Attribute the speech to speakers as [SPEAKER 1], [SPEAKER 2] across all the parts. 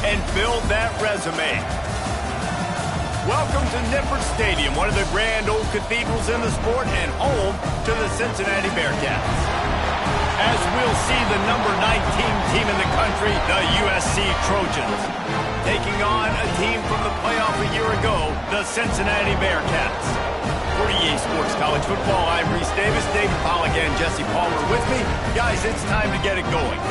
[SPEAKER 1] and build that resume. Welcome to Nippert Stadium, one of the grand old cathedrals in the sport and home to the Cincinnati Bearcats. As we'll see the number 19 team in the country, the USC Trojans, taking on a team from the playoff a year ago, the Cincinnati Bearcats. For EA Sports College Football, I'm Reese Davis, David Pollack, and Jesse Palmer with me. Guys, it's time to get it going.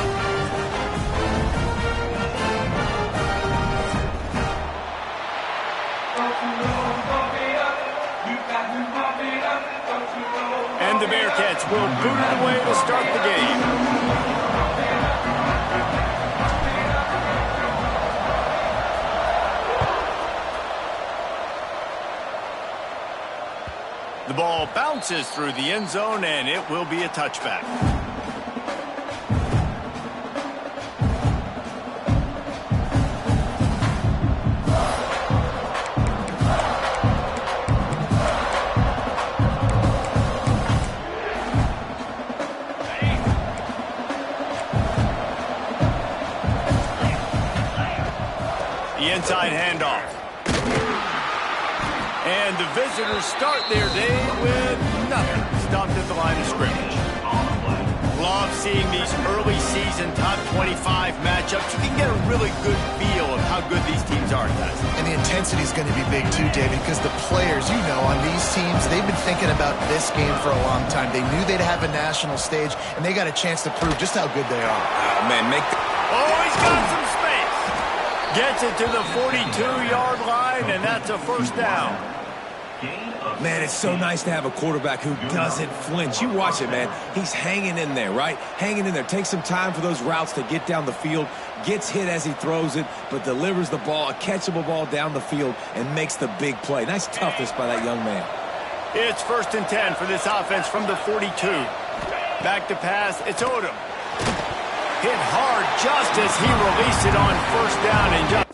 [SPEAKER 1] And the Bearcats will boot it away to start the game. The ball bounces through the end zone, and it will be a touchback. Inside handoff. And the visitors start their day with nothing. Stopped at the line of scrimmage. Love seeing these early season top 25 matchups. You can get a really good feel of how good these teams are, guys.
[SPEAKER 2] And the intensity is going to be big too, David, because the players, you know, on these teams, they've been thinking about this game for a long time. They knew they'd have a national stage, and they got a chance to prove just how good they are.
[SPEAKER 1] He's got some space. Gets it to the 42-yard line, and that's a first down.
[SPEAKER 3] Man, it's so nice to have a quarterback who doesn't flinch. You watch it, man. He's hanging in there, right? Hanging in there. Takes some time for those routes to get down the field. Gets hit as he throws it, but delivers the ball, a catchable ball down the field, and makes the big play. Nice toughness by that young man.
[SPEAKER 1] It's 1st and 10 for this offense from the 42. Back to pass. It's Odom. Hit hard just as he released it on first down and just...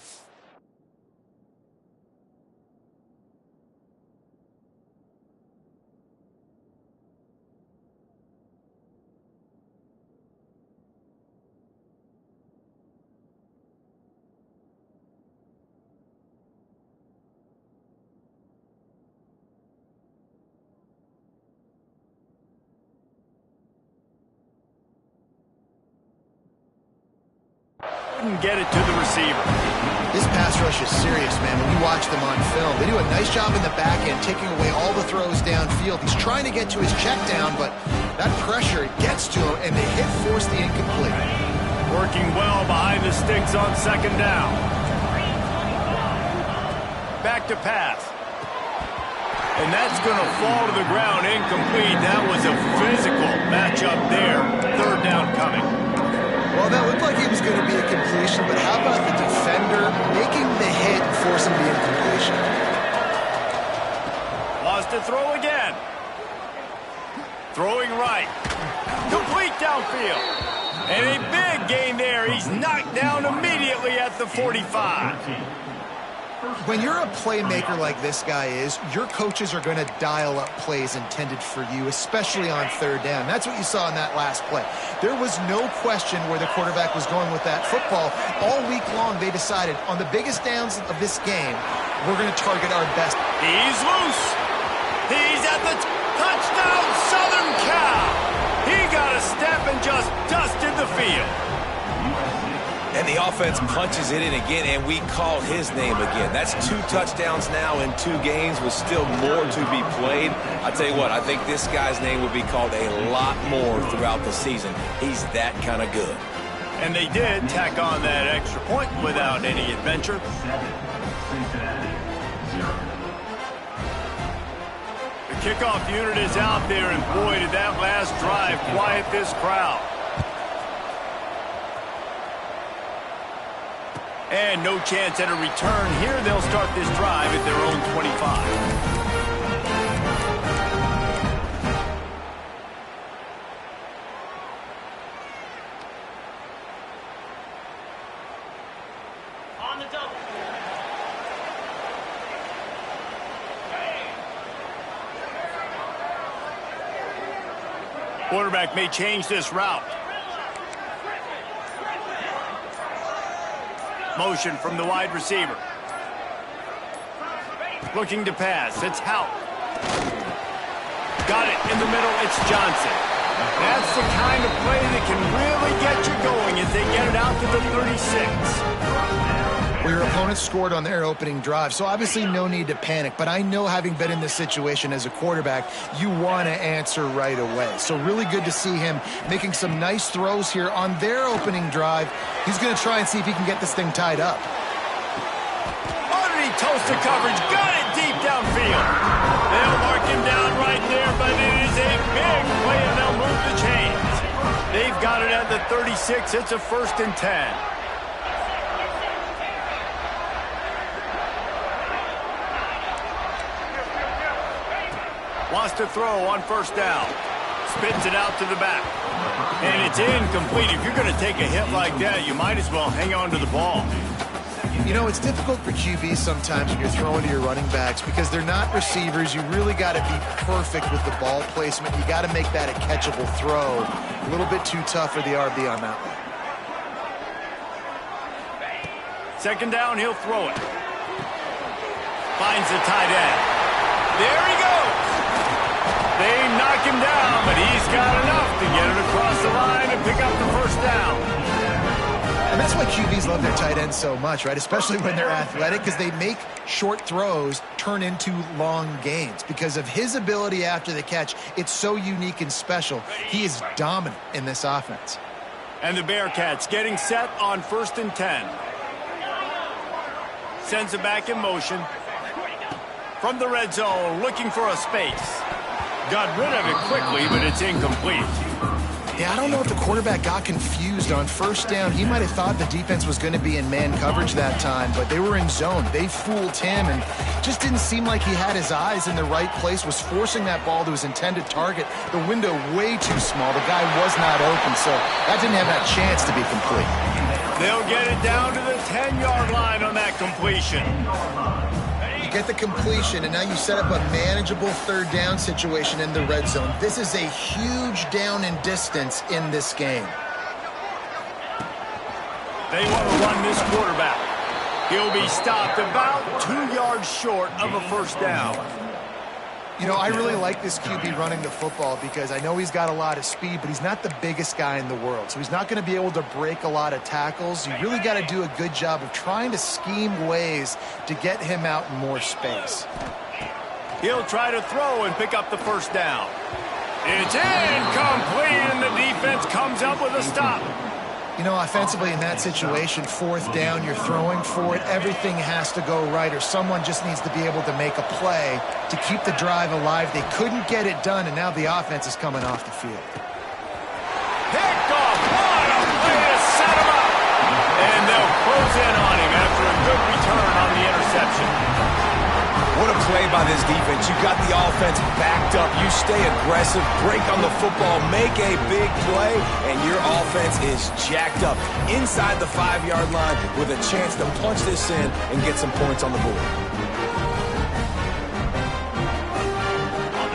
[SPEAKER 1] Couldn't get it to the receiver.
[SPEAKER 2] This pass rush is serious, man. When you watch them on film, they do a nice job in the back end, taking away all the throws downfield. He's trying to get to his check down, but that pressure gets to him, and they force the incomplete.
[SPEAKER 1] Working well behind the sticks on second down. Back to pass. And that's going to fall to the ground incomplete. That was a physical matchup there. Third down coming.
[SPEAKER 2] Well, that looked like it was going to be a completion, but how about the defender making the hit and forcing the incompletion?
[SPEAKER 1] Lost to throw again. Throwing right. Complete downfield. And a big gain there. He's knocked down immediately at the 45.
[SPEAKER 2] When you're a playmaker like this guy is, your coaches are going to dial up plays intended for you, especially on third down. That's what you saw in that last play. There was no question where the quarterback was going with that football. All week long, they decided on the biggest downs of this game, we're going to target our best.
[SPEAKER 1] He's loose. He's at the touchdown, Southern Cal. He got a step and just dusted the field.
[SPEAKER 3] And the offense punches it in again, and we call his name again. That's 2 touchdowns now in 2 games with still more to be played. I tell you what, I think this guy's name will be called a lot more throughout the season. He's that kind of good.
[SPEAKER 1] And they did tack on that extra point without any adventure. The kickoff unit is out there, and boy, did that last drive quiet this crowd. And no chance at a return here. They'll start this drive at their own 25. Quarterback may change this route. Motion from the wide receiver. Looking to pass. It's Hout. Got it in the middle. It's Johnson. That's the kind of play that can really get you going as they get it out to the 36.
[SPEAKER 2] Well, your opponent scored on their opening drive, so obviously no need to panic. But I know, having been in this situation as a quarterback, you want to answer right away. So really good to see him making some nice throws here on their opening drive. He's going to try and see if he can get this thing tied up.
[SPEAKER 1] Underneath toasted coverage, got it deep downfield. They'll mark him down right there, but it is a big play, and they'll move the chains. They've got it at the 36. It's a 1st and 10. Wants to throw on 1st down. Spins it out to the back. And it's incomplete. If you're going to take a hit like that, you might as well hang on to the ball.
[SPEAKER 2] You know, it's difficult for QBs sometimes when you're throwing to your running backs because they're not receivers. You really got to be perfect with the ball placement. You got to make that a catchable throw. A little bit too tough for the RB on that one.
[SPEAKER 1] 2nd down, he'll throw it. Finds the tight end. There he goes. They knock him down, but he's got enough to get it across the line and pick up the 1st down.
[SPEAKER 2] And that's why QBs love their tight ends so much, right? Especially when they're athletic, because they make short throws turn into long gains. Because of his ability after the catch, it's so unique and special. He is dominant in this offense.
[SPEAKER 1] And the Bearcats getting set on 1st and 10. Sends it back in motion. From the red zone, looking for a space. Got rid of it quickly, but it's incomplete.
[SPEAKER 2] Yeah, I don't know if the quarterback got confused on 1st down. He might have thought the defense was going to be in man coverage that time, but they were in zone. They fooled him and just didn't seem like he had his eyes in the right place, was forcing that ball to his intended target. The window way too small. The guy was not open, so that didn't have that chance to be complete.
[SPEAKER 1] They'll get it down to the 10-yard line on that completion.
[SPEAKER 2] Get the completion, and now you set up a manageable 3rd down situation in the red zone. This is a huge down in distance in this game.
[SPEAKER 1] They want to run this quarterback. He'll be stopped about 2 yards short of a 1st down.
[SPEAKER 2] You know, I really like this QB running the football because I know he's got a lot of speed, but he's not the biggest guy in the world. So he's not going to be able to break a lot of tackles. You really got to do a good job of trying to scheme ways to get him out in more space.
[SPEAKER 1] He'll try to throw and pick up the 1st down. It's incomplete, and the defense comes up with a stop.
[SPEAKER 2] You know, offensively in that situation, 4th down, you're throwing for it. Everything has to go right, or someone just needs to be able to make a play to keep the drive alive. They couldn't get it done, and now the offense is coming off the field.
[SPEAKER 1] Picked off. What a play to set him up. And they'll close in on him after a good return on the interception.
[SPEAKER 3] What a play by this defense. You got the offense backed up. You stay aggressive, break on the football, make a big play, and your offense is jacked up inside the 5-yard line with a chance to punch this in and get some points on the board.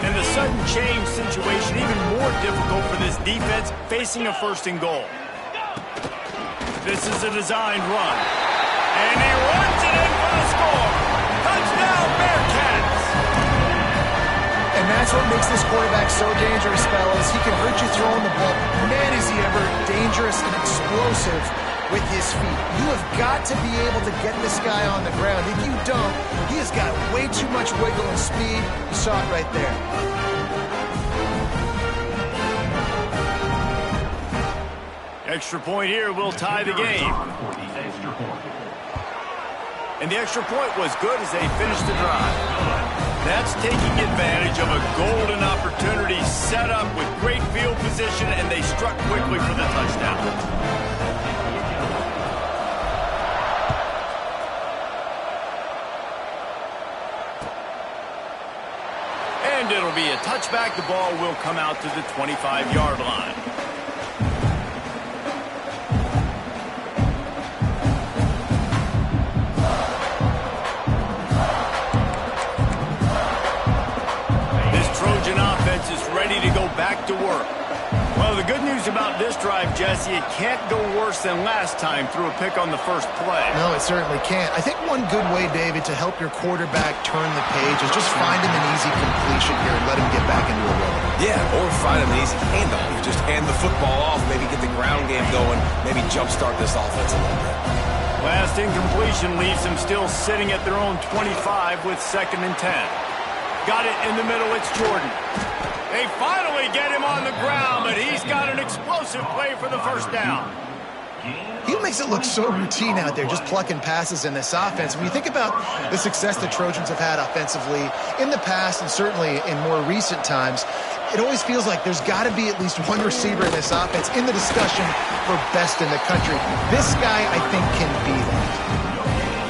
[SPEAKER 1] And the sudden change situation even more difficult for this defense facing a 1st and goal. This is a designed run. And he runs it in for the score. Touchdown, Bearcats!
[SPEAKER 2] And that's what makes this quarterback so dangerous, fellas. He can hurt you throwing the ball. Man, is he ever dangerous and explosive with his feet. You have got to be able to get this guy on the ground. If you don't, he has got way too much wiggle and speed. You saw it right there.
[SPEAKER 1] Extra point here will tie the game. And the extra point was good as they finished the drive. That's taking advantage of a golden opportunity set up with great field position, and they struck quickly for the touchdown. And it'll be a touchback. The ball will come out to the 25-yard line. Trojan offense is ready to go back to work. Well, the good news about this drive, Jesse, it can't go worse than last time through a pick on the first play.
[SPEAKER 2] No, it certainly can't. I think one good way, David, to help your quarterback turn the page is just find him an easy completion here and let him get back into a rhythm.
[SPEAKER 3] Yeah, or find him an easy handoff. You just hand the football off, maybe get the ground game going, maybe jumpstart this offense a little bit.
[SPEAKER 1] Last incompletion leaves them still sitting at their own 25 with 2nd and 10. Got it in the middle, it's Jordan. They finally get him on the ground, but he's got an explosive play for the first down.
[SPEAKER 2] He makes it look so routine out there, just plucking passes in this offense. When you think about the success the Trojans have had offensively in the past and certainly in more recent times, it always feels like there's got to be at least one receiver in this offense in the discussion for best in the country. This guy, I think, can be that.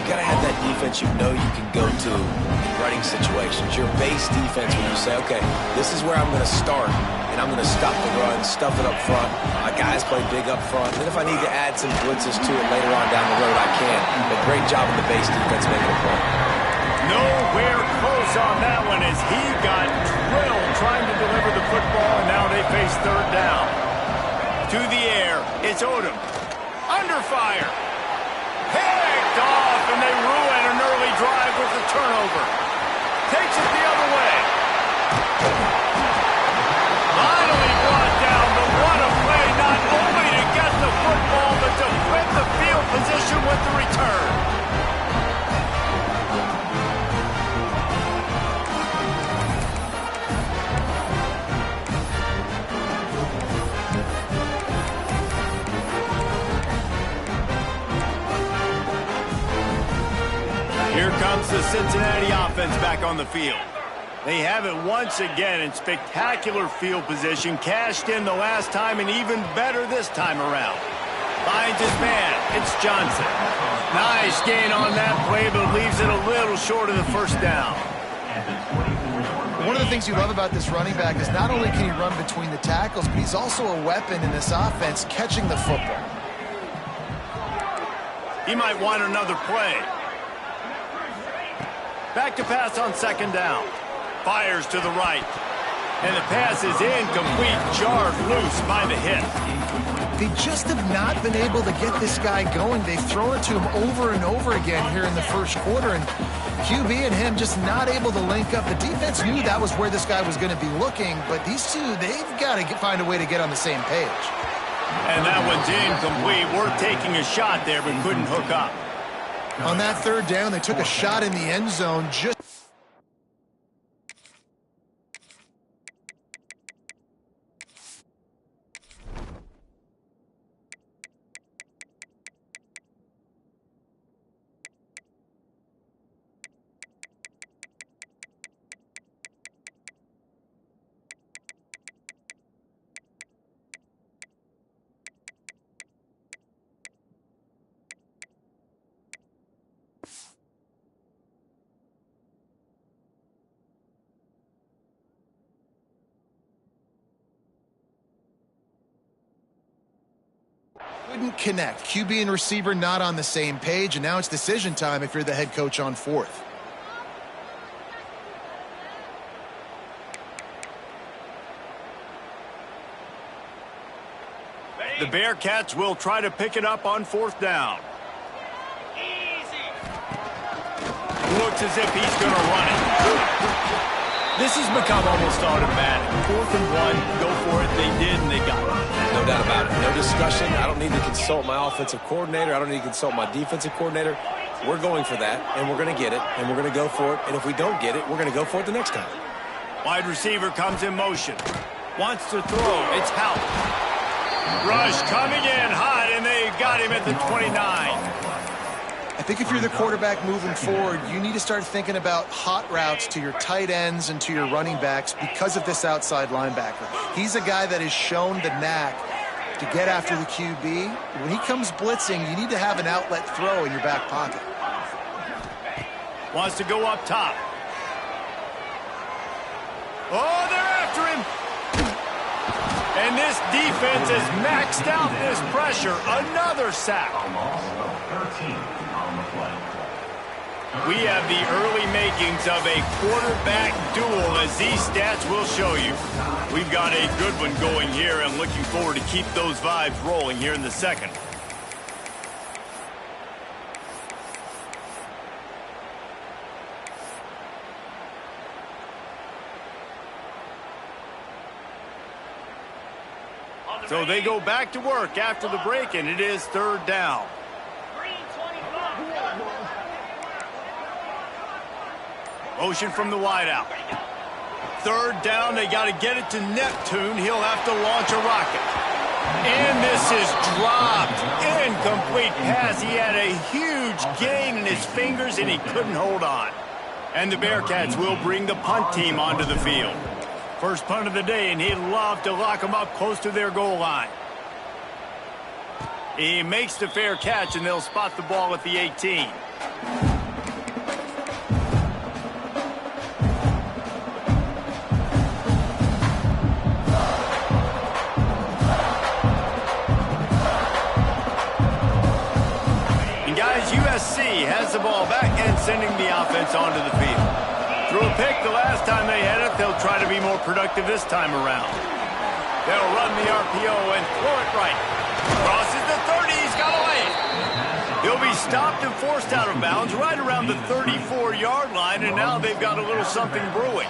[SPEAKER 3] You got to have that defense you know you can go to in running situations. Your base defense when you say, okay, this is where I'm going to start, and I'm going to stop the run, stuff it up front. My guys play big up front. And if I need to add some blitzes to it later on down the road, I can. But great job in the base defense making a play.
[SPEAKER 1] Nowhere close on that one as he got drilled trying to deliver the football, and now they face 3rd down. To the air, it's Odom. Under fire. Picked off, and they ruin an early drive with the turnover. Takes it the other way. Finally brought down, but what a play, not only to get the football, but to flip the field position with the return. Here comes the Cincinnati offense back on the field. They have it once again in spectacular field position, cashed in the last time and even better this time around. Finds his man, it's Johnson. Nice gain on that play, but leaves it a little short of the first down.
[SPEAKER 2] One of the things you love about this running back is not only can he run between the tackles, but he's also a weapon in this offense catching the football.
[SPEAKER 1] He might want another play. Back to pass on 2nd down. Fires to the right. And the pass is incomplete, jarred loose by the hit.
[SPEAKER 2] They just have not been able to get this guy going. They've thrown it to him over and over again here in the first quarter, and QB and him just not able to link up. The defense knew that was where this guy was going to be looking, but these two, they've got to find a way to get on the same page.
[SPEAKER 1] And that one's incomplete. We're taking a shot there, but couldn't hook up.
[SPEAKER 2] On that 3rd down, they took a shot in the end zone just couldn't connect. QB and receiver not on the same page, and now it's decision time if you're the head coach on 4th.
[SPEAKER 1] The Bearcats will try to pick it up on 4th down. Looks as if he's going to run it. This has become almost automatic. 4th and 1, go for it. They did, and they got it.
[SPEAKER 3] No doubt about it. No discussion. I don't need to consult my offensive coordinator. I don't need to consult my defensive coordinator. We're going for that, and we're going to get it, and we're going to go for it. And if we don't get it, we're going to go for it the next time.
[SPEAKER 1] Wide receiver comes in motion. Wants to throw. It's Howell. Rush coming in hot, and they got him at the 29.
[SPEAKER 2] I think if you're the quarterback moving forward, you need to start thinking about hot routes to your tight ends and to your running backs because of this outside linebacker. He's a guy that has shown the knack to get after the QB. When he comes blitzing, you need to have an outlet throw in your back pocket.
[SPEAKER 1] Wants to go up top. Oh, they're after him. And this defense has maxed out this pressure. Another sack. We have the early makings of a quarterback duel, as these stats will show you. We've got a good one going here, and looking forward to keep those vibes rolling here in the second. So they go back to work after the break, and it is third down. Motion from the wideout. Third down, they got to get it to Neptune. He'll have to launch a rocket. And this is dropped. Incomplete pass. He had a huge gain in his fingers, and he couldn't hold on. And the Bearcats will bring the punt team onto the field. First punt of the day, and he'd love to lock them up close to their goal line. He makes the fair catch, and they'll spot the ball at the 18. And guys, USC has the ball back and sending the offense onto the field. Threw a pick the last time they had it. They'll try to be more productive this time around. They'll run the RPO and throw it right. Crosses the 30. He's got away. He'll be stopped and forced out of bounds right around the 34-yard line, and now they've got a little something brewing.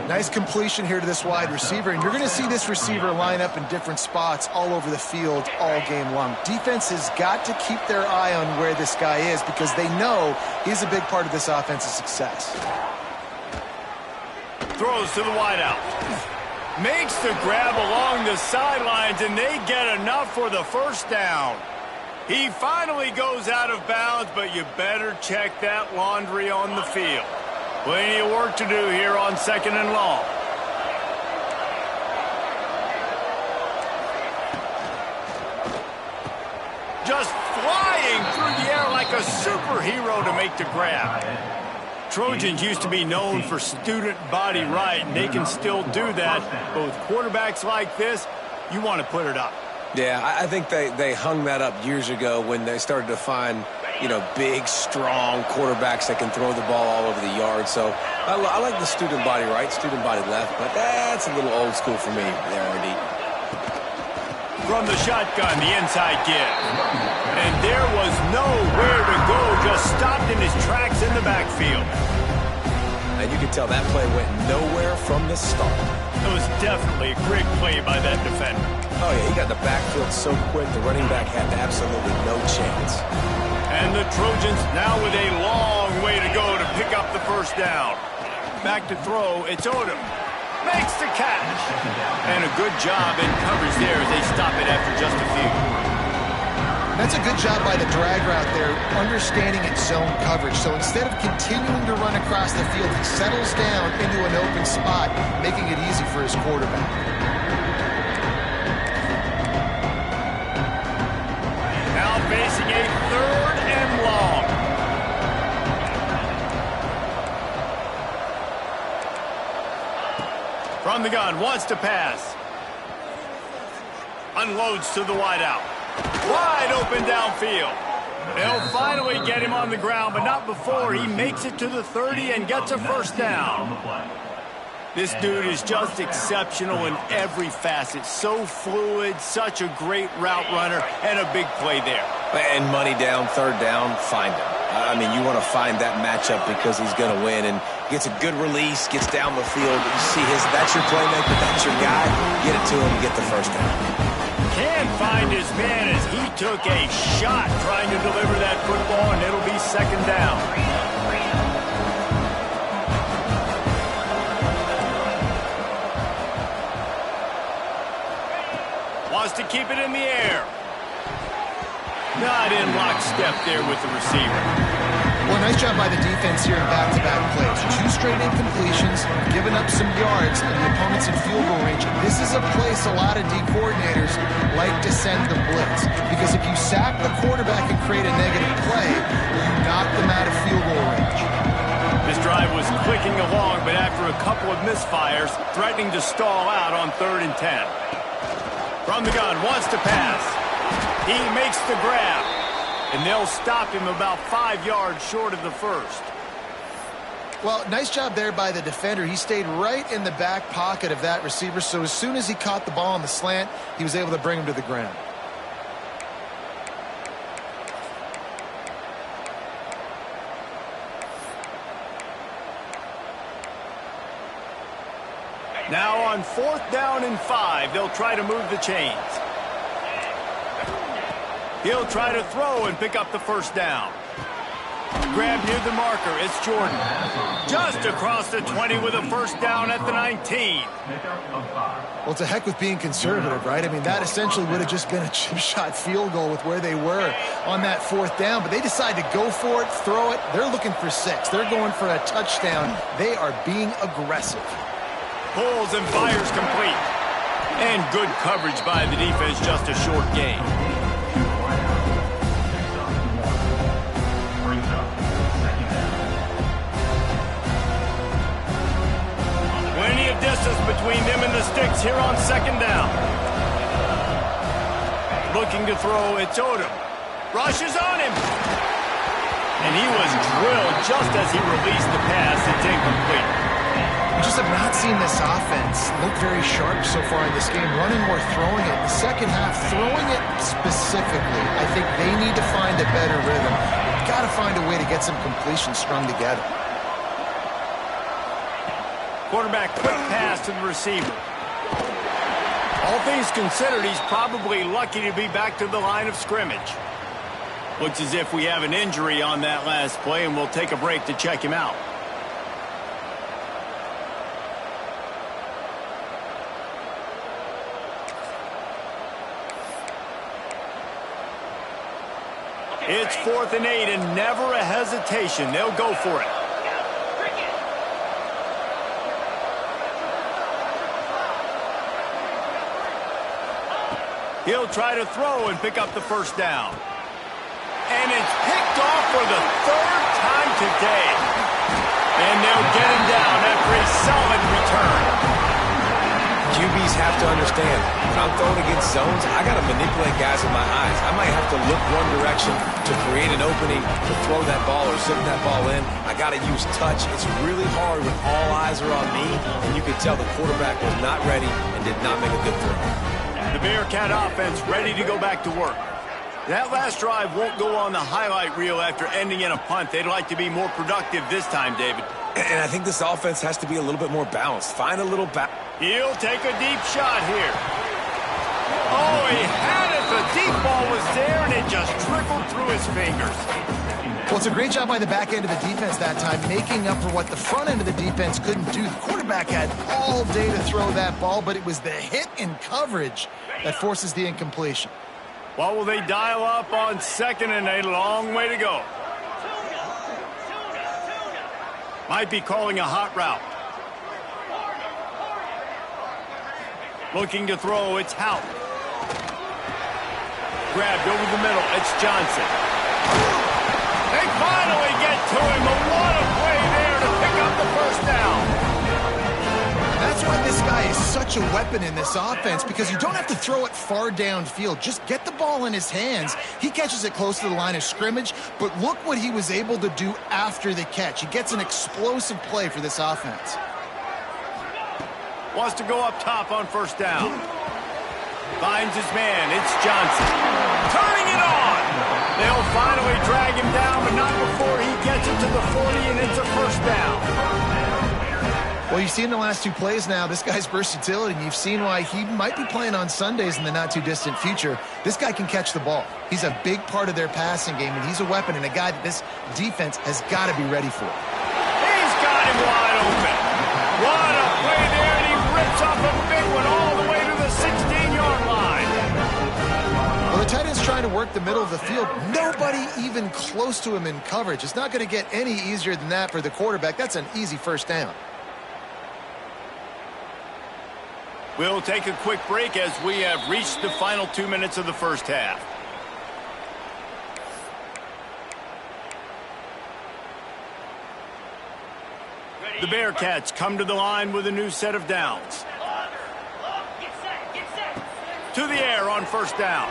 [SPEAKER 2] Nice completion here to this wide receiver, and you're going to see this receiver line up in different spots all over the field all game long. Defense has got to keep their eye on where this guy is because they know he's a big part of this offense's success.
[SPEAKER 1] Throws to the wideout. Makes the grab along the sidelines, and they get enough for the first down. He finally goes out of bounds, but you better check that laundry on the field. Plenty of work to do here on second and long. Just flying through the air like a superhero to make the grab. Trojans used to be known for student body right, and they can still do that. But with quarterbacks like this, you want to put it up.
[SPEAKER 3] Yeah, I think they hung that up years ago when they started to find, big, strong quarterbacks that can throw the ball all over the yard. So I like the student body right, student body left, but that's a little old school for me there, RD.
[SPEAKER 1] From the shotgun, the inside give. And there was nowhere to go, just stopped in his tracks in the backfield.
[SPEAKER 3] And you can tell that play went nowhere from the start.
[SPEAKER 1] It was definitely a great play by that defender.
[SPEAKER 3] Oh, yeah, he got the backfield so quick, the running back had absolutely no chance.
[SPEAKER 1] And the Trojans now with a long way to go to pick up the first down. Back to throw, it's Odom. Makes the catch. And a good job in coverage there as they stop it after just a few.
[SPEAKER 2] That's a good job by the drag route there, understanding its zone coverage. So instead of continuing to run across the field, he settles down into an open spot, making it easy for his quarterback.
[SPEAKER 1] Now facing a third and long. From the gun, wants to pass. Unloads to the wideout. Wide open downfield. They'll finally get him on the ground, but not before he makes it to the 30 and gets a first down. This dude is just exceptional in every facet. So fluid, such a great route runner, and a big play there.
[SPEAKER 3] And money down, third down, find him. I mean, you want to find that matchup because he's going to win and gets a good release, gets down the field. You see that's your playmaker, that's your guy. Get it to him and get the first down.
[SPEAKER 1] Can find his man as he took a shot trying to deliver that football, and it'll be second down. Wants to keep it in the air. Not in lockstep there with the receiver.
[SPEAKER 2] Well, nice job by the defense here in back-to-back plays. 2 straight incompletions, giving up some yards, and the opponent's in field goal range. This is a place a lot of D coordinators like to send the blitz, because if you sack the quarterback and create a negative play, you knock them out of field goal range.
[SPEAKER 1] This drive was clicking along, but after a couple of misfires, threatening to stall out on 3rd and 10. From the gun, wants to pass. He makes the grab. And they'll stop him about 5 yards short of the first.
[SPEAKER 2] Well, nice job there by the defender. He stayed right in the back pocket of that receiver, so as soon as he caught the ball on the slant, he was able to bring him to the ground.
[SPEAKER 1] Now on 4th down and 5, they'll try to move the chains. He'll try to throw and pick up the first down. Grab near the marker. It's Jordan. Just across the 20 with a first down at the 19.
[SPEAKER 2] Well, it's a heck with being conservative, right? I mean, that essentially would have just been a chip shot field goal with where they were on that 4th down. But they decide to go for it, throw it. They're looking for 6. They're going for a touchdown. They are being aggressive.
[SPEAKER 1] Pulls and fires complete. And good coverage by the defense, just a short gain. Plenty of distance between them and the sticks here on 2nd down. Looking to throw, it's Odom. Rushes on him. And he was drilled just as he released the pass. It's incomplete.
[SPEAKER 2] We just have not seen this offense look very sharp so far in this game, running or throwing it. The second half, throwing it specifically, I think they need to find a better rhythm. Got to find a way to get some completions strung together.
[SPEAKER 1] Quarterback quick pass to the receiver. All things considered, he's probably lucky to be back to the line of scrimmage. Looks as if we have an injury on that last play, and we'll take a break to check him out. It's 4th and 8 and never a hesitation. They'll go for it. He'll try to throw and pick up the first down. And it's picked off for the 3rd time today. And they'll get him down after a solid return.
[SPEAKER 3] QBs have to understand, when I'm throwing against zones, I got to manipulate guys with my eyes. I might have to look one direction to create an opening to throw that ball or zip that ball in. I got to use touch. It's really hard when all eyes are on me, and you can tell the quarterback was not ready and did not make a good throw.
[SPEAKER 1] The Bearcat offense ready to go back to work. That last drive won't go on the highlight reel after ending in a punt. They'd like to be more productive this time, David.
[SPEAKER 3] And I think this offense has to be a little bit more balanced. Find a little balance.
[SPEAKER 1] He'll take a deep shot here. Oh, he had it. The deep ball was there, and it just trickled through his fingers.
[SPEAKER 2] Well, it's a great job by the back end of the defense that time, making up for what the front end of the defense couldn't do. The quarterback had all day to throw that ball, but it was the hit in coverage that forces the incompletion.
[SPEAKER 1] What will they dial up on 2nd and a long way to go? Might be calling a hot route. Looking to throw, it's Hout. Grabbed over the middle, it's Johnson. They finally get to him, but what a play there to pick up the first down.
[SPEAKER 2] That's why this guy is such a weapon in this offense, because you don't have to throw it far downfield. Just get the ball in his hands. He catches it close to the line of scrimmage, but look what he was able to do after the catch. He gets an explosive play for this offense.
[SPEAKER 1] Wants to go up top on first down. Finds his man. It's Johnson. Turning it on. They'll finally drag him down, but not before he gets it to the 40, and it's a first down.
[SPEAKER 2] Well, you've seen the last 2 plays now, this guy's versatility, and you've seen why he might be playing on Sundays in the not-too-distant future. This guy can catch the ball. He's a big part of their passing game, and he's a weapon and a guy that this defense has got to be ready for.
[SPEAKER 1] He's got him wide open. What a play there, and he rips off a big one all the way to the 16-yard line.
[SPEAKER 2] Well, the tight end's trying to work the middle of the field. Nobody even close to him in coverage. It's not going to get any easier than that for the quarterback. That's an easy first down.
[SPEAKER 1] We'll take a quick break as we have reached the final 2 minutes of the first half. The Bearcats come to the line with a new set of downs. To the air on first down.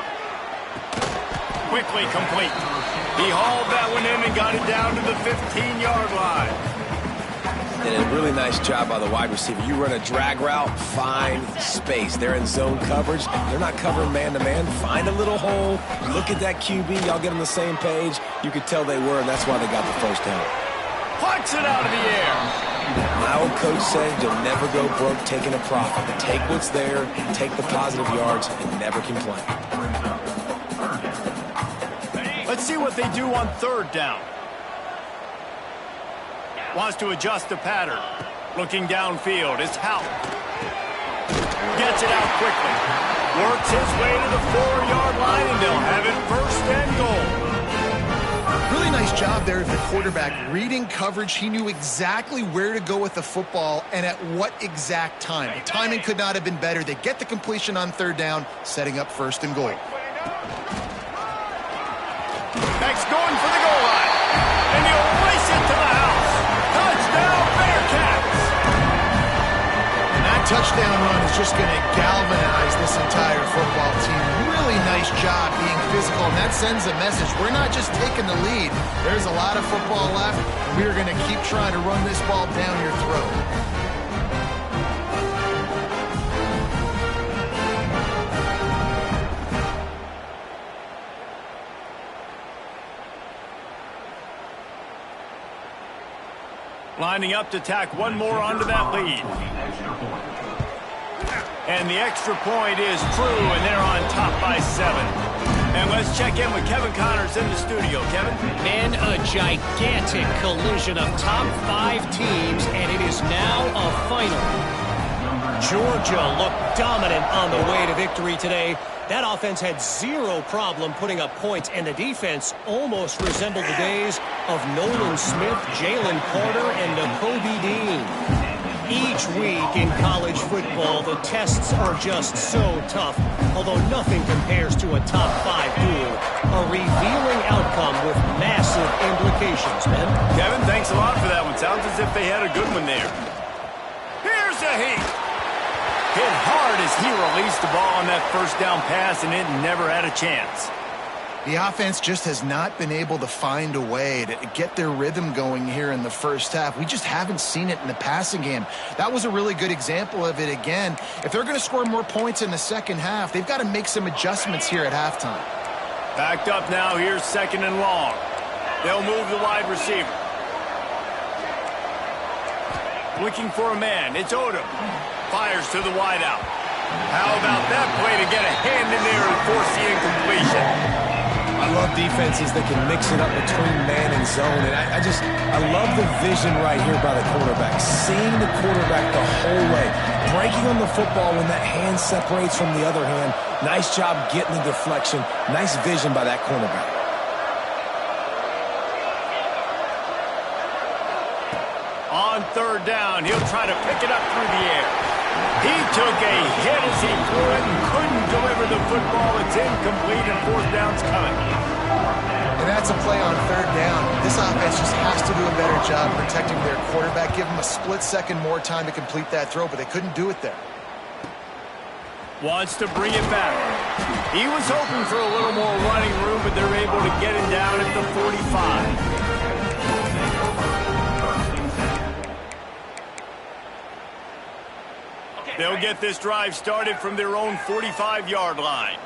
[SPEAKER 1] Quickly complete. He hauled that one in and got it down to the 15-yard line.
[SPEAKER 3] And a really nice job by the wide receiver. You run a drag route, find space. They're in zone coverage. They're not covering man-to-man. Find a little hole. Look at that QB. Y'all get on the same page. You could tell they were, and that's why they got the first down.
[SPEAKER 1] Plucks it out of the air.
[SPEAKER 3] My old coach said you'll never go broke taking a profit. Take what's there, take the positive yards, and never complain.
[SPEAKER 1] Let's see what they do on third down. Wants to adjust the pattern. Looking downfield. It's Houck. Gets it out quickly. Works his way to the 4-yard line, and they'll have it first and goal.
[SPEAKER 2] Really nice job there of the quarterback. Reading coverage, he knew exactly where to go with the football and at what exact time. The timing could not have been better. They get the completion on third down, setting up first and goal.
[SPEAKER 1] Next going for the goal line. And he'll race it to the house. Touchdown, Bearcats!
[SPEAKER 2] And that touchdown run is just going to galvanize this entire football team. Really nice job being physical, and that sends a message. We're not just taking the lead. There's a lot of football left. We're going to keep trying to run this ball down your throat.
[SPEAKER 1] Lining up to tack one more onto that lead. And the extra point is true, and they're on top by 7. And let's check in with Kevin Connors in the studio. Kevin?
[SPEAKER 4] Man, a gigantic collision of top 5 teams, and it is now a final. Georgia looked dominant on the way to victory today. That offense had zero problem putting up points, and the defense almost resembled the days of Nolan Smith, Jalen Carter, and Nakobe Dean. Each week in college football, the tests are just so tough, although nothing compares to a top 5 duel. A revealing outcome with massive implications, man.
[SPEAKER 1] Kevin, thanks a lot for that one. Sounds as if they had a good one there. Here's a heat. Hit hard as he released the ball on that first down pass, and it never had a chance.
[SPEAKER 2] The offense just has not been able to find a way to get their rhythm going here in the first half. We just haven't seen it in the passing game. That was a really good example of it again. If they're going to score more points in the second half, they've got to make some adjustments here at halftime.
[SPEAKER 1] Backed up now. Here's second and long. They'll move the wide receiver. Looking for a man. It's Odom. Fires to the wideout. How about that play to get a hand in there and force the incompletion?
[SPEAKER 3] I love defenses that can mix it up between man and zone, and I love the vision right here by the quarterback. Seeing the quarterback the whole way. Breaking on the football when that hand separates from the other hand. Nice job getting the deflection. Nice vision by that cornerback.
[SPEAKER 1] On third down, he'll try to pick it up through the air. He took a hit as he threw it and couldn't deliver the football. It's incomplete and fourth down's coming.
[SPEAKER 2] And that's a play on third down. This offense just has to do a better job protecting their quarterback. Give him a split second more time to complete that throw, but they couldn't do it there.
[SPEAKER 1] Wants to bring it back. He was hoping for a little more running room, but they're able to get him down at the 45. They'll get this drive started from their own 45-yard line.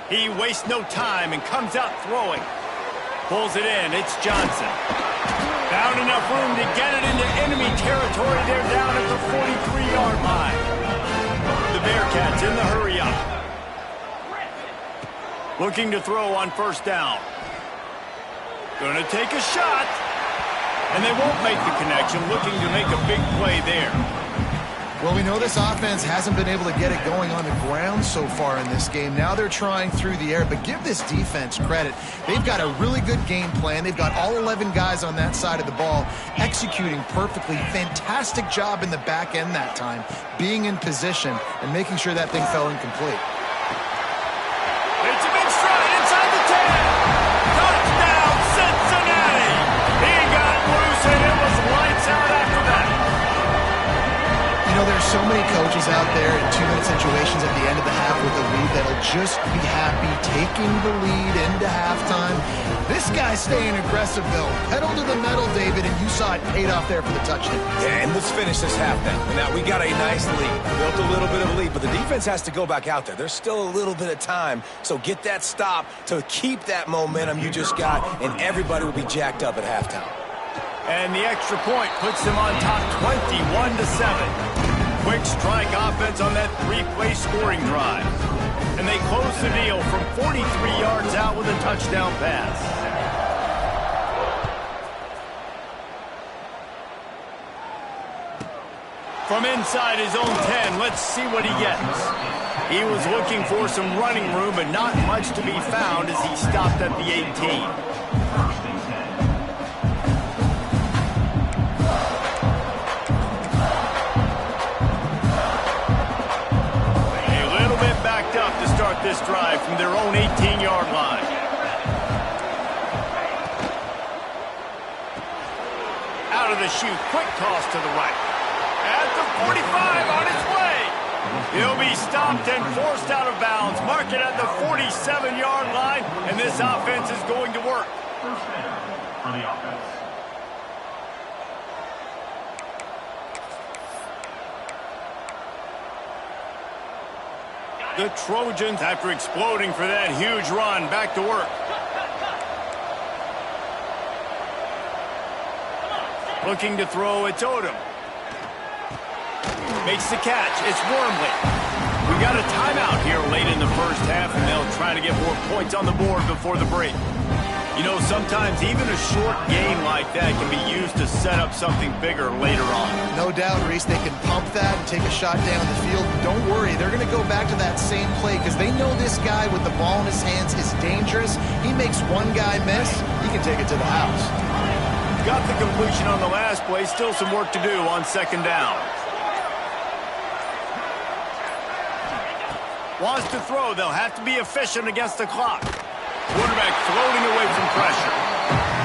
[SPEAKER 1] He wastes no time and comes out throwing. Pulls it in. It's Johnson. Found enough room to get it into enemy territory. They're down at the 43-yard line. The Bearcats in the hurry-up. Looking to throw on first down. Gonna take a shot. And they won't make the connection, looking to make a big play there.
[SPEAKER 2] Well, we know this offense hasn't been able to get it going on the ground so far in this game. Now they're trying through the air, but give this defense credit. They've got a really good game plan. They've got all 11 guys on that side of the ball executing perfectly. Fantastic job in the back end that time, being in position and making sure that thing fell incomplete.
[SPEAKER 1] It's a big stride inside the 10. Touchdown, Cincinnati. He got loose, and it was lights out after that.
[SPEAKER 2] You know, there's so many coaches out there in 2-minute situations at the end of the half with a lead that'll just be happy taking the lead into halftime. This guy's staying aggressive, though. Pedal to the metal, David, and you saw it paid off there for the touchdown.
[SPEAKER 3] Yeah, and let's finish this half now. Now, we got a nice lead. Built a little bit of a lead, but the defense has to go back out there. There's still a little bit of time, so get that stop to keep that momentum you just got, and everybody will be jacked up at halftime.
[SPEAKER 1] And the extra point puts them on top 21-7. Quick strike offense on that 3-play scoring drive. And they close the deal from 43 yards out with a touchdown pass. From inside his own 10, let's see what he gets. He was looking for some running room, but not much to be found as he stopped at the 18. This drive from their own 18-yard line. Out of the chute, quick toss to the right. At the 45, on its way. He'll be stopped and forced out of bounds. Mark it at the 47-yard line, and this offense is going to work.
[SPEAKER 5] First down for the offense.
[SPEAKER 1] The Trojans, after exploding for that huge run, back to work. Looking to throw, it's Odom. Makes the catch, it's Wormley. We got a timeout here late in the first half, and they'll try to get more points on the board before the break. You know, sometimes even a short gain like that can be used to set up something bigger later on.
[SPEAKER 2] No doubt, Reese, they can pump that and take a shot down the field. Don't worry, they're going to go back to that same play because they know this guy with the ball in his hands is dangerous. He makes one guy miss, he can take it to the house.
[SPEAKER 1] Got the completion on the last play, still some work to do on second down. Wants to throw, they'll have to be efficient against the clock. Quarterback floating away from pressure.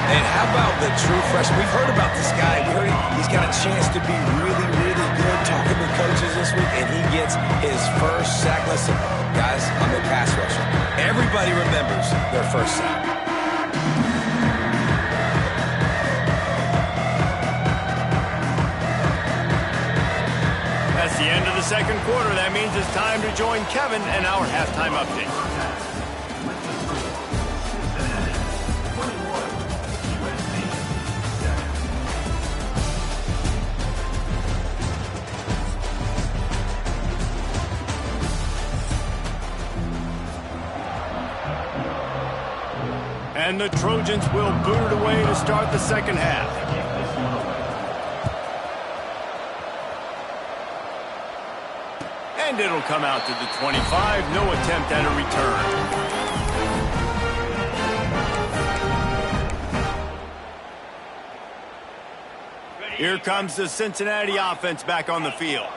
[SPEAKER 3] And how about the true freshman? We've heard about this guy. We heard he's got a chance to be really, really good talking with coaches this week, and he gets his first sack. Listen, guys, I'm a pass rusher. Everybody remembers their first sack.
[SPEAKER 1] That's the end of the second quarter. That means it's time to join Kevin and our halftime update. And the Trojans will boot it away to start the second half. And it'll come out to the 25. No attempt at a return. Here comes the Cincinnati offense back on the field.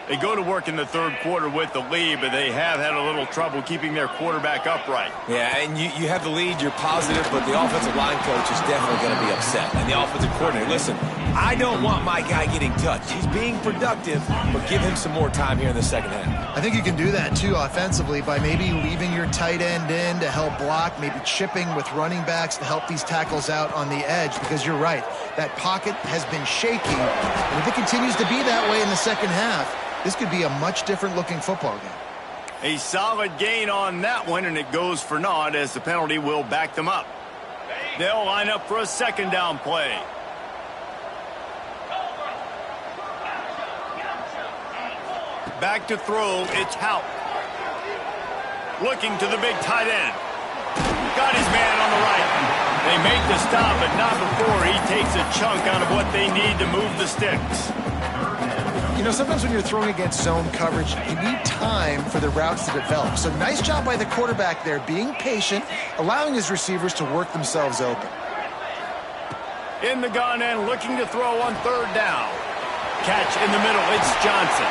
[SPEAKER 1] They go to work in the third quarter with the lead, but they have had a little trouble keeping their quarterback upright.
[SPEAKER 3] Yeah, and you have the lead, you're positive, but the offensive line coach is definitely going to be upset. And the offensive coordinator, listen, I don't want my guy getting touched. He's being productive, but give him some more time here in the second half.
[SPEAKER 2] I think you can do that, too, offensively, by maybe leaving your tight end in to help block, maybe chipping with running backs to help these tackles out on the edge, because you're right, that pocket has been shaky, and if it continues to be that way in the second half, this could be a much different-looking football game.
[SPEAKER 1] A solid gain on that one, and it goes for naught as the penalty will back them up. They'll line up for a second down play. Back to throw, it's Houck. Looking to the big tight end. Got his man on the right. They make the stop, but not before he takes a chunk out of what they need to move the sticks.
[SPEAKER 2] You know, sometimes when you're throwing against zone coverage, you need time for the routes to develop. So nice job by the quarterback there, being patient, allowing his receivers to work themselves open.
[SPEAKER 1] In the gun and looking to throw on third down. Catch in the middle, it's Johnson.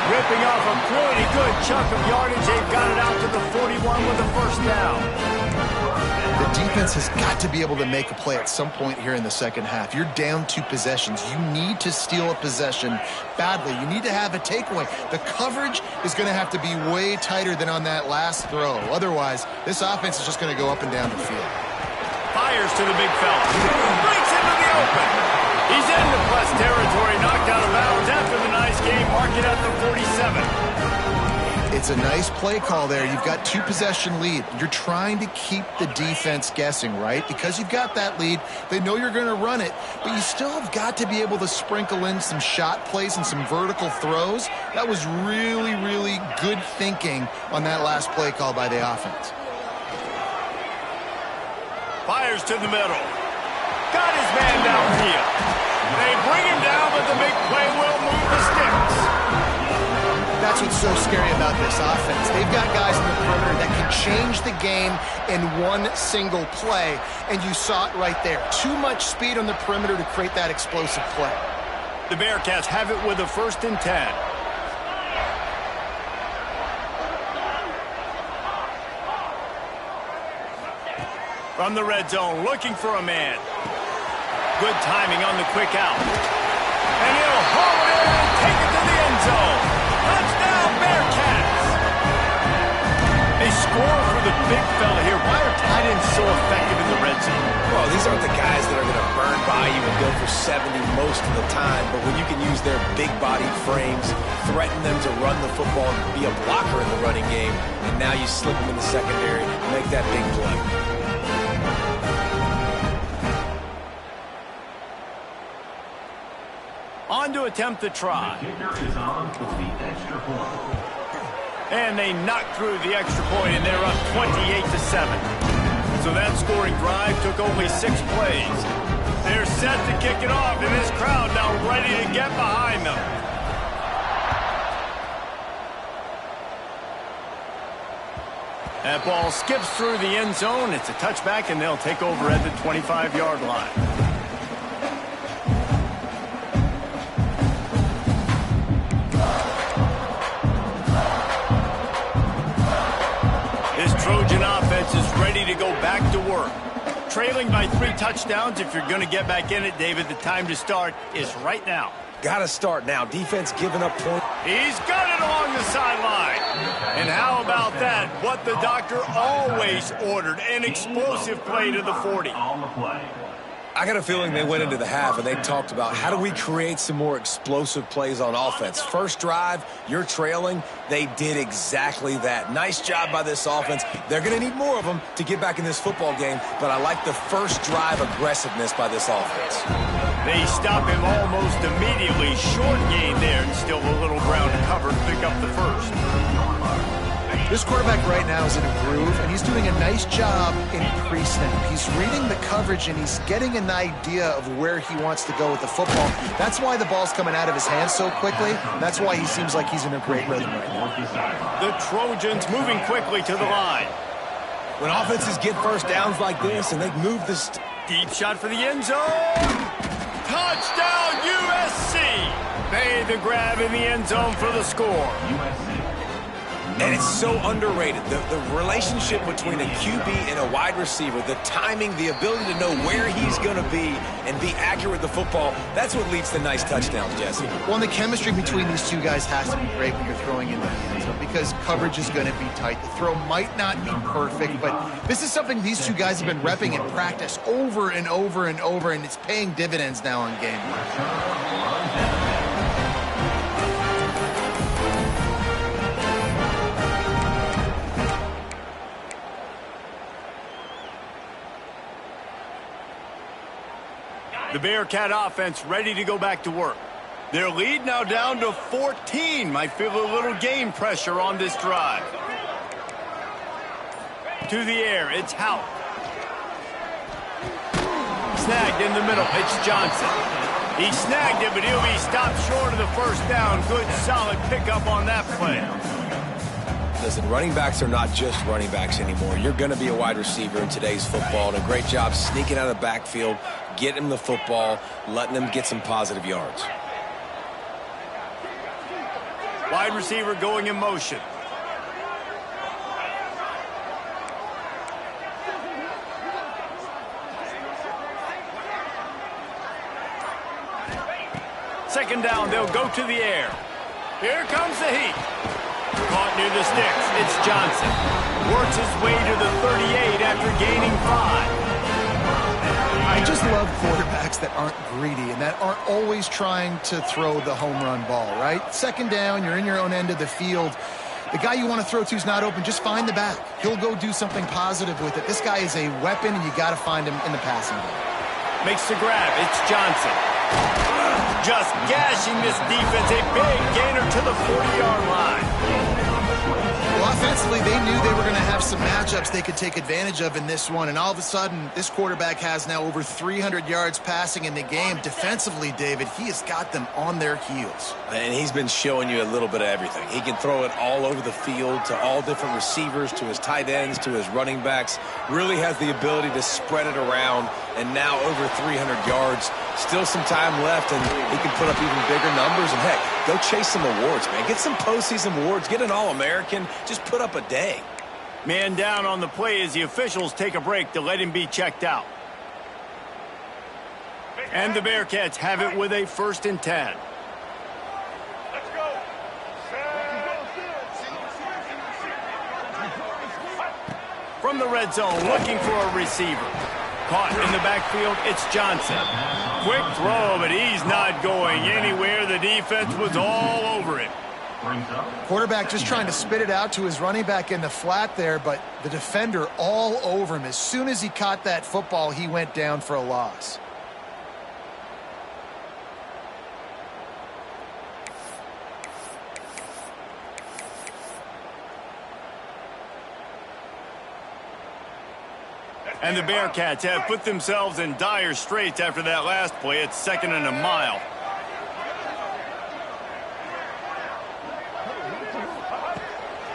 [SPEAKER 1] Ripping off a pretty good chunk of yardage. They've got it out to the 41 with the first down.
[SPEAKER 2] The Defense has got to be able to make a play at some point here in the second half. You're down 2 possessions. You need to steal a possession badly. You need to have a takeaway. The coverage is going to have to be way tighter than on that last throw. Otherwise, this offense is just going to go up and down the field.
[SPEAKER 1] Fires to the big fella. Breaks into the open. He's into plus territory, knocked out of bounds after the nice game, marking at the 47.
[SPEAKER 2] It's a nice play call there. You've got 2 possession lead. You're trying to keep the defense guessing, right? Because you've got that lead, they know you're going to run it, but you still have got to be able to sprinkle in some shot plays and some vertical throws. That was really, really good thinking on that last play call by the offense.
[SPEAKER 1] Fires to the middle. Got his man downfield. They bring him down, but the big play will move the sticks.
[SPEAKER 2] That's what's so scary about this offense. They've got guys in the perimeter that can change the game in one single play, and you saw it right there. Too much speed on the perimeter to create that explosive play.
[SPEAKER 1] The Bearcats have it with a 1st and 10. From the red zone, looking for a man. Good timing on the quick out. And he'll haul it in and take it to the end zone. Touchdown, Bearcats! They score for the big fella here. Why are tight ends so effective in the red zone?
[SPEAKER 3] Well, these aren't the guys that are going to burn by you and go for 70 most of the time, but when you can use their big-bodied frames, threaten them to run the football and be a blocker in the running game, and now you slip them in the secondary and make that big play.
[SPEAKER 1] On to attempt the try. And they knock through the extra point, and they're up 28-7. So that scoring drive took only 6 plays. They're set to kick it off, and this crowd now ready to get behind them. That ball skips through the end zone. It's a touchback, and they'll take over at the 25-yard line. Trojan offense is ready to go back to work. Trailing by 3 touchdowns. If you're going to get back in it, David, the time to start is right now.
[SPEAKER 3] Got to start now. Defense giving up points.
[SPEAKER 1] He's got it along the sideline. And how about that? What the doctor always ordered, an explosive play to the 40.
[SPEAKER 3] I got a feeling they went into the half and they talked about how do we create some more explosive plays on offense. First drive, you're trailing. They did exactly that. Nice job by this offense. They're going to need more of them to get back in this football game, but I like the first drive aggressiveness by this offense.
[SPEAKER 1] They stop him almost immediately. Short gain there and still a little ground to cover to pick up the first.
[SPEAKER 2] This quarterback right now is in a groove, and he's doing a nice job in pre-snap. He's reading the coverage, and he's getting an idea of where he wants to go with the football. That's why the ball's coming out of his hands so quickly. That's why he seems like he's in a great rhythm right now.
[SPEAKER 1] The Trojans moving quickly to the line.
[SPEAKER 3] When offenses get first downs like this, and they move this...
[SPEAKER 1] Deep shot for the end zone. Touchdown, USC! Made the grab in the end zone for the score.
[SPEAKER 3] And it's so underrated. The relationship between a QB and a wide receiver, the timing, the ability to know where he's going to be and be accurate with the football, that's what leads to nice touchdowns, Jesse.
[SPEAKER 2] Well, and the chemistry between these 2 guys has to be great when you're throwing in the end zone because coverage is going to be tight. The throw might not be perfect, but this is something these 2 guys have been repping in practice over and over and over, and it's paying dividends now on game day.
[SPEAKER 1] The Bearcat offense ready to go back to work. Their lead now down to 14. Might feel a little game pressure on this drive. To the air, it's Houck. Snagged in the middle, it's Johnson. He snagged it, but he'll be stopped short of the first down. Good, solid pickup on that play.
[SPEAKER 3] Listen, running backs are not just running backs anymore. You're going to be a wide receiver in today's football. And a great job sneaking out of the backfield, getting them the football, letting them get some positive yards.
[SPEAKER 1] Wide receiver going in motion. Second down, they'll go to the air. Here comes the heat. Caught near the sticks. It's Johnson. Works his way to the 38 after gaining 5.
[SPEAKER 2] I just love quarterbacks that aren't greedy and that aren't always trying to throw the home run ball, right? Second down, you're in your own end of the field. The guy you want to throw to is not open. Just find the back. He'll go do something positive with it. This guy is a weapon, and you got to find him in the passing game.
[SPEAKER 1] Makes the grab. It's Johnson. Just gashing this defense. A big gainer to the 40-yard line.
[SPEAKER 2] Well, offensively, they knew they were going to have some matchups they could take advantage of in this one, and all of a sudden, this quarterback has now over 300 yards passing in the game. Defensively, David, he has got them on their heels.
[SPEAKER 3] And he's been showing you a little bit of everything. He can throw it all over the field to all different receivers, to his tight ends, to his running backs. Really has the ability to spread it around, and now over 300 yards. Still some time left, and he can put up even bigger numbers. And, heck, go chase some awards, man. Get some postseason awards. Get an All-American. Just put up a day.
[SPEAKER 1] Man down on the play as the officials take a break to let him be checked out. And the Bearcats have it with a 1st and 10.
[SPEAKER 5] Let's go.
[SPEAKER 1] From the red zone, looking for a receiver. Caught in the backfield, it's Johnson. Quick throw, but he's not going anywhere. The defense was all over him.
[SPEAKER 2] Quarterback just trying to spit it out to his running back in the flat there, but the defender all over him. As soon as he caught that football, he went down for a loss.
[SPEAKER 1] And the Bearcats have put themselves in dire straits after that last play. It's 2nd and a mile.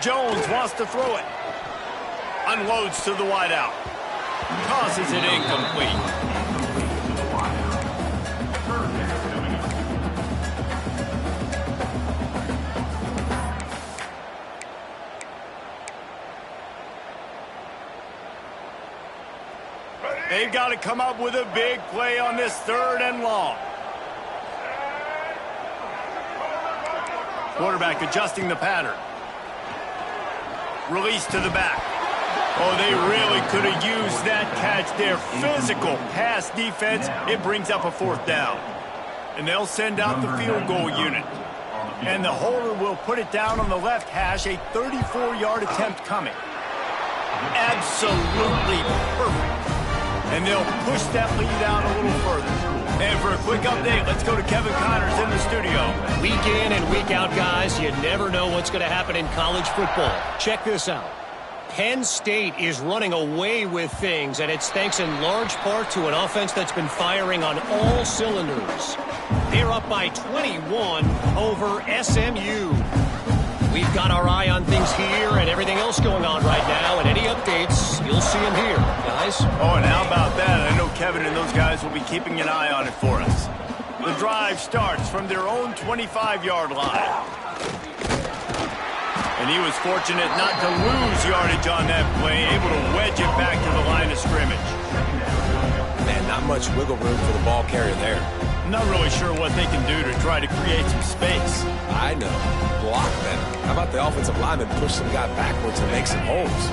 [SPEAKER 1] Jones wants to throw it. Unloads to the wideout. Tosses it incomplete. They've got to come up with a big play on this 3rd and long. Quarterback adjusting the pattern. Release to the back. Oh, they really could have used that catch there. Physical pass defense. It brings up a 4th down. And they'll send out the field goal unit. And the holder will put it down on the left hash. A 34-yard attempt coming. Absolutely perfect. And they'll push that lead out a little further. And for a quick update, let's go to Kevin Connors in the studio.
[SPEAKER 4] Week in and week out, guys, you never know what's going to happen in college football. Check this out. Penn State is running away with things, and it's thanks in large part to an offense that's been firing on all cylinders. They're up by 21 over SMU. We've got our eye on things here and everything else going on right now, and any updates, you'll see them here, guys.
[SPEAKER 1] Oh, and how about that? I know Kevin and those guys will be keeping an eye on it for us. The drive starts from their own 25-yard line. And he was fortunate not to lose yardage on that play, able to wedge it back to the line of scrimmage.
[SPEAKER 3] Man, not much wiggle room for the ball carrier there.
[SPEAKER 1] I'm not really sure what they can do to try to create some space.
[SPEAKER 3] I know. Block better. How about the offensive lineman push some guy backwards and make some holes?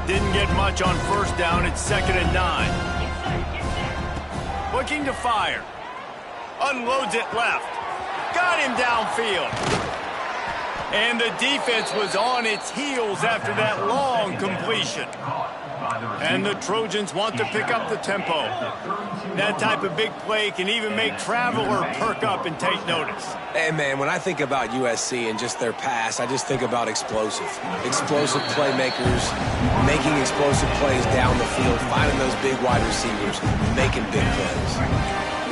[SPEAKER 1] Didn't get much on 1st down. It's 2nd and 9. Looking to fire. Unloads it left. Got him downfield. And the defense was on its heels after that long completion. And the Trojans want to pick up the tempo. That type of big play can even make traveler perk up and take notice.
[SPEAKER 3] Hey, man, when I think about USC and just their pass, I just think about explosive. Explosive playmakers, making explosive plays down the field, finding those big wide receivers, making big plays.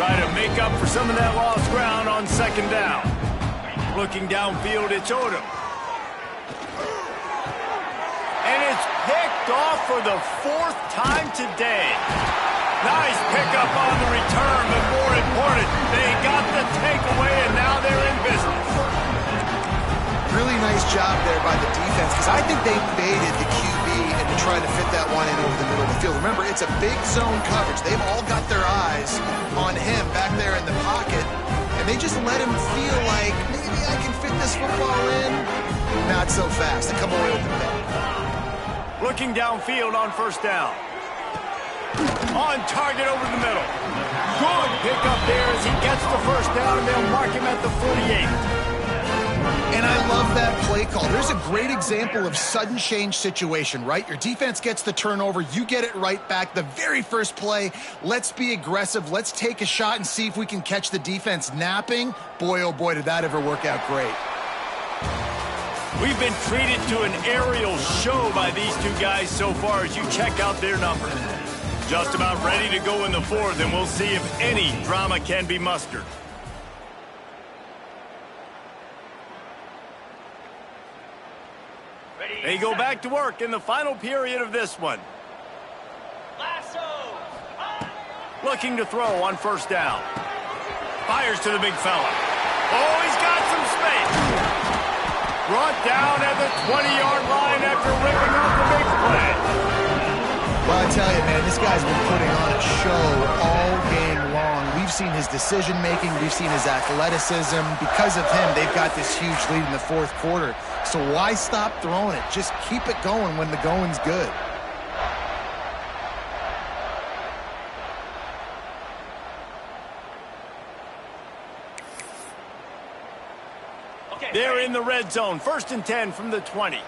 [SPEAKER 1] Try to make up for some of that lost ground on 2nd down. Looking downfield, it's Odom. And it's picked off for the 4th time today. Nice pickup on the return, but more important, they got the takeaway, and now they're in business.
[SPEAKER 2] Really nice job there by the defense, because I think they baited the QB into trying to fit that one in over the middle of the field. Remember, it's a big zone coverage. They've all got their eyes on him back there in the pocket, and and they just let him feel like, maybe I can fit this football in. Not so fast. They come away with the pick.
[SPEAKER 1] Looking downfield on first down. On target over the middle. Good pick up there as he gets the first down, and they'll mark him at the 48.
[SPEAKER 2] And I love that play call. There's a great example of sudden change situation, right? Your defense gets the turnover. You get it right back. The very first play, let's be aggressive. Let's take a shot and see if we can catch the defense napping. Boy, oh boy, did that ever work out great.
[SPEAKER 1] We've been treated to an aerial show by these two guys so far as you check out their numbers. Just about ready to go in the fourth, and we'll see if any drama can be mustered. They go back to work in the final period of this one. Looking to throw on first down. Fires to the big fella. Oh, he's got some space. Brought down at the 20-yard line after ripping off the big play.
[SPEAKER 2] Well, I tell you, man, this guy's been putting on a show all game long. We've seen his decision-making. We've seen his athleticism. Because of him, they've got this huge lead in the fourth quarter. So why stop throwing it? Just keep it going when the going's good.
[SPEAKER 1] They're in the red zone. 1st and 10 from the 20.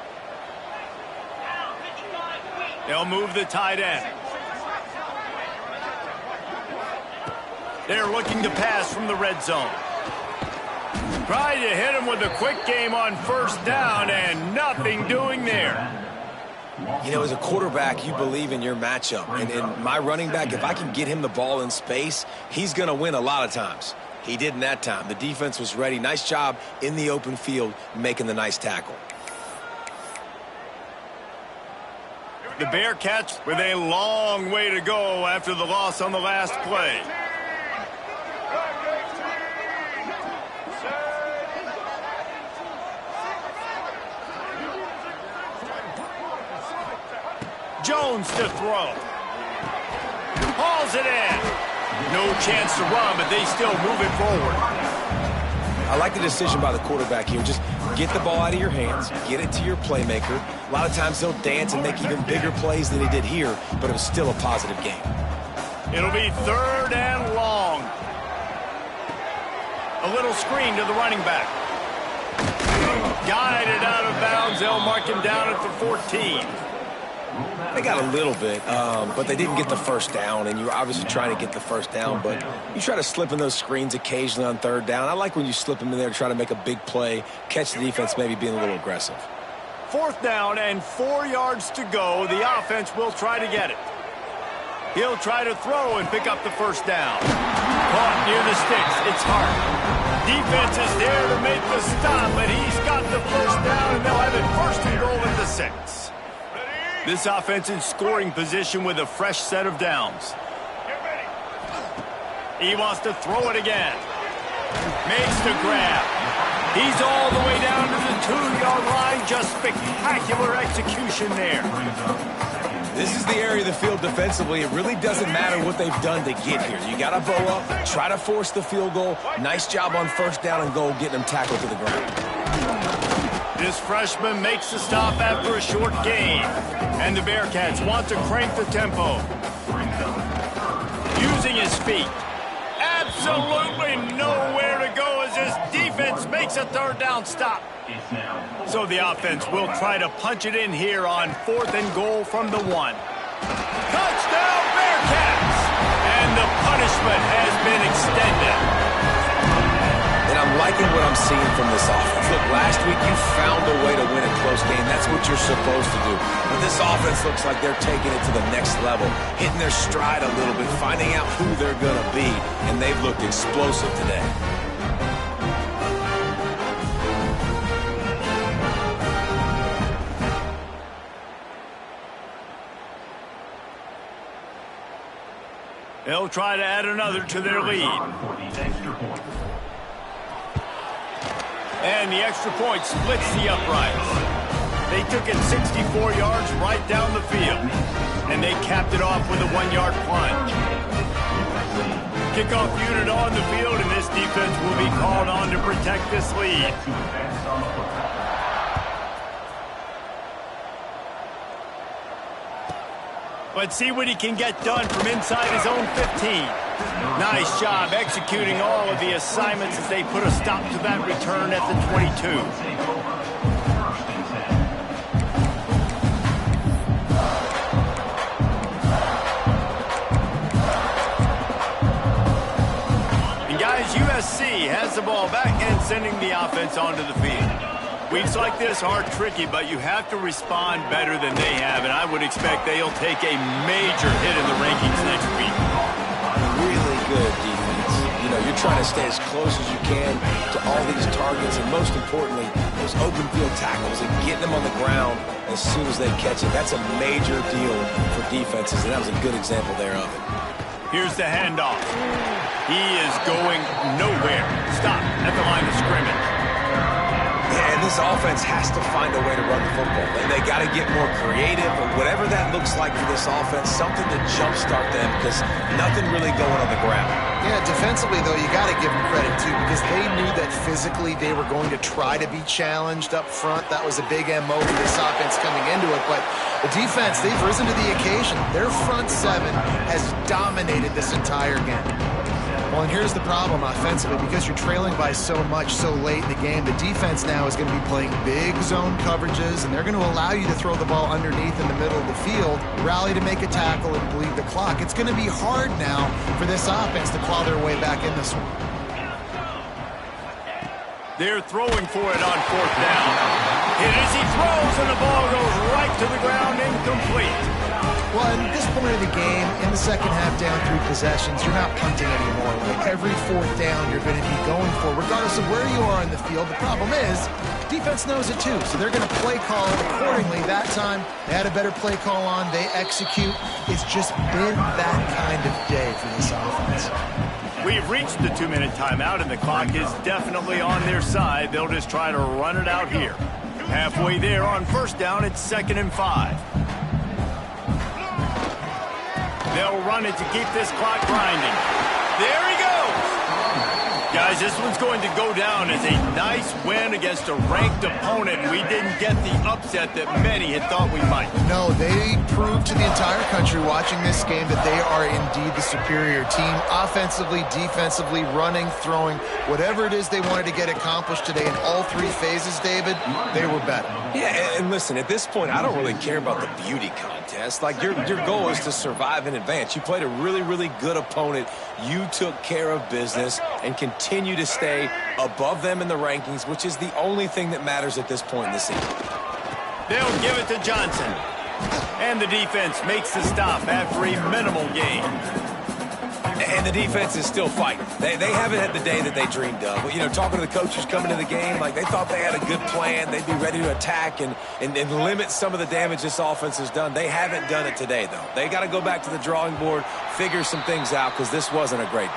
[SPEAKER 1] They'll move the tight end. They're looking to pass from the red zone. Tried to hit him with a quick game on first down, and nothing doing there.
[SPEAKER 3] You know, as a quarterback, you believe in your matchup. And my running back, if I can get him the ball in space, he's going to win a lot of times. He didn't that time. The defense was ready. Nice job in the open field making the nice tackle.
[SPEAKER 1] The Bearcats with a long way to go after the loss on the last play. Jones to throw. Hauls it in. No chance to run, but they still move it forward.
[SPEAKER 3] I like the decision by the quarterback here. Just get the ball out of your hands, get it to your playmaker. A lot of times they'll dance and make even bigger plays than he did here, but it was still a positive game.
[SPEAKER 1] It'll be 3rd and long. A little screen to the running back. Guided out of bounds. They'll mark him down at the 14.
[SPEAKER 3] They got a little bit, but they didn't get the first down, and you were obviously trying to get the first down, but you try to slip in those screens occasionally on 3rd down. I like when you slip them in there to try to make a big play, catch the defense maybe being a little aggressive.
[SPEAKER 1] 4th down and 4 yards to go. The offense will try to get it. He'll try to throw and pick up the first down. Caught near the sticks. It's hard. Defense is there to make the stop, but he's got the first down, and they'll have it 1st and goal at the 6. This offense in scoring position with a fresh set of downs. He wants to throw it again. Makes the grab. He's all the way down to the 2-yard line. Just spectacular execution there.
[SPEAKER 3] This is the area of the field defensively. It really doesn't matter what they've done to get here. You got to bow up, try to force the field goal. Nice job on 1st down and goal, getting them tackled to the ground.
[SPEAKER 1] This freshman makes the stop after a short gain. And the Bearcats want to crank the tempo. Using his feet. Absolutely nowhere to go as his defense makes a 3rd down stop. So the offense will try to punch it in here on 4th and goal from the 1. Touchdown Bearcats! And the punishment has been extended.
[SPEAKER 3] And I'm liking what I'm seeing from this offense. Look, last week you found a way to win a close game. That's what you're supposed to do. But this offense looks like they're taking it to the next level, hitting their stride a little bit, finding out who they're going to be, and they've looked explosive today.
[SPEAKER 1] They'll try to add another to their lead. And the extra point splits the uprights. They took it 64 yards right down the field. And they capped it off with a 1-yard plunge. Kickoff unit on the field, and this defense will be called on to protect this lead. Let's see what he can get done from inside his own 15. Nice job executing all of the assignments as they put a stop to that return at the 22. And guys, USC has the ball back and sending the offense onto the field. Weeks like this are tricky, but you have to respond better than they have, and I would expect they'll take a major hit in the rankings next week.
[SPEAKER 3] Really good defense. You know, you're trying to stay as close as you can to all these targets, and most importantly, those open field tackles and getting them on the ground as soon as they catch it. That's a major deal for defenses, and that was a good example there of it.
[SPEAKER 1] Here's the handoff. He is going nowhere. Stop at the line of scrimmage.
[SPEAKER 3] Yeah, and this offense has to find a way to run the football. And they got to get more creative, or whatever that looks like for this offense, something to jumpstart them, because nothing really going on the ground.
[SPEAKER 2] Yeah, defensively, though, you got to give them credit, too, because they knew that physically they were going to try to be challenged up front. That was a big MO for this offense coming into it. But the defense, they've risen to the occasion. Their front seven has dominated this entire game. Well, and here's the problem offensively, because you're trailing by so much so late in the game, the defense now is going to be playing big zone coverages, and they're going to allow you to throw the ball underneath in the middle of the field, rally to make a tackle, and bleed the clock. It's going to be hard now for this offense to claw their way back in this one.
[SPEAKER 1] They're throwing for it on fourth down. Hit as he throws, and the ball goes right to the ground, incomplete.
[SPEAKER 2] Well, at this point of the game, in the second half, down 3 possessions, you're not punting anymore. Like every fourth down, you're going to be going for, regardless of where you are in the field. The problem is, defense knows it too, so they're going to play call it accordingly. That time, they had a better play call on. They execute. It's just been that kind of day for this offense.
[SPEAKER 1] We've reached the 2-minute timeout, and the clock is definitely on their side. They'll just try to run it out here. Halfway there on first down, it's 2nd and 5. They'll run it to keep this clock grinding. There he goes. Guys, this one's going to go down as a nice win against a ranked opponent. We didn't get the upset that many had thought we might.
[SPEAKER 2] No, they proved to the entire country watching this game that they are indeed the superior team. Offensively, defensively, running, throwing, whatever it is they wanted to get accomplished today in all 3 phases, David, they were better.
[SPEAKER 3] Yeah, and listen, at this point, I don't really care about the beauty contest. Like, your goal is to survive and advance. You played a really, really good opponent. You took care of business and continue to stay above them in the rankings, which is the only thing that matters at this point in the season.
[SPEAKER 1] They'll give it to Johnson. And the defense makes the stop after a minimal gain.
[SPEAKER 3] And the defense is still fighting. They haven't had the day that they dreamed of. But, you know, talking to the coaches coming to the game, like, they thought they had a good plan. They'd be ready to attack and limit some of the damage this offense has done. They haven't done it today, though. They got to go back to the drawing board, figure some things out, because this wasn't a great day.